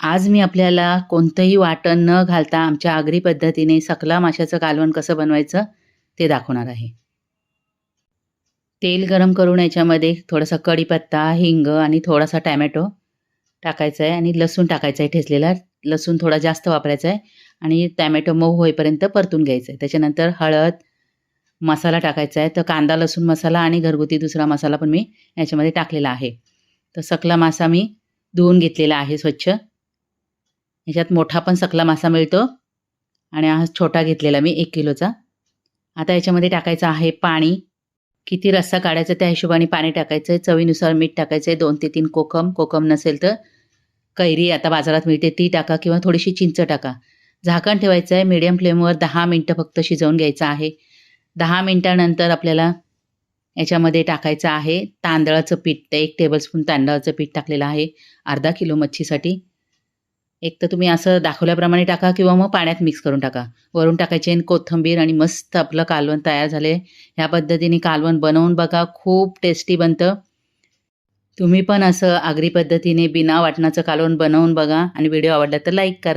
आज मी आपल्याला कोणतंही वाटण न घालता आमच्या आगरी पद्धतीने सकला माशाचं कालवण कसं बनवायचं ते दाखवणार आहे. तेल गरम करून याच्यामध्ये थोडासा कढीपत्ता, हिंग आणि थोडासा टॅमॅटो टाकायचा आहे आणि लसूण टाकायचा आहे ठेचलेला. लसूण थोडा जास्त वापरायचा आहे आणि टॅमॅटो मऊ होईपर्यंत परतून घ्यायचं आहे. त्याच्यानंतर हळद, मसाला टाकायचा आहे. तर कांदा, लसूण मसाला आणि घरगुती दुसरा मसाला पण मी याच्यामध्ये टाकलेला आहे. तर सकला मासा मी धुवून घेतलेला आहे स्वच्छ. ह्याच्यात मोठा पण सकला मासा मिळतो आणि हा छोटा घेतलेला मी 1 किलोचा. आता याच्यामध्ये टाकायचं आहे पाणी. किती रस्सा काढायचा त्या हिशोबाने पाणी टाकायचं आहे. चवीनुसार मीठ टाकायचं आहे. 2 ते 3 कोकम. कोकम नसेल तर कैरी आता बाजारात मिळते ती टाका किंवा थोडीशी चिंच टाका. झाकण ठेवायचं आहे. मीडियम फ्लेमवर 10 मिनिटं फक्त शिजवून घ्यायचं आहे. 10 मिनिटानंतर आपल्याला याच्यामध्ये टाकायचं आहे तांदळाचं पीठ. 1 टेबलस्पून तांदळाचं पीठ टाकलेलं आहे अर्धा किलो मच्छीसाठी. एक तर तुम्ही असं दाखवल्याप्रमाणे टाका किंवा मग पाण्यात मिक्स करून टाका. वरून टाकायची कोथिंबीर आणि मस्त आपलं कालवण तयार झाले. ह्या पद्धतीने कालवण बनवून बघा, खूप टेस्टी बनतं. तुम्ही पण असं आगरी पद्धतीने बिना वाटणाचं कालवण बनवून बघा आणि व्हिडिओ आवडला तर लाईक करा.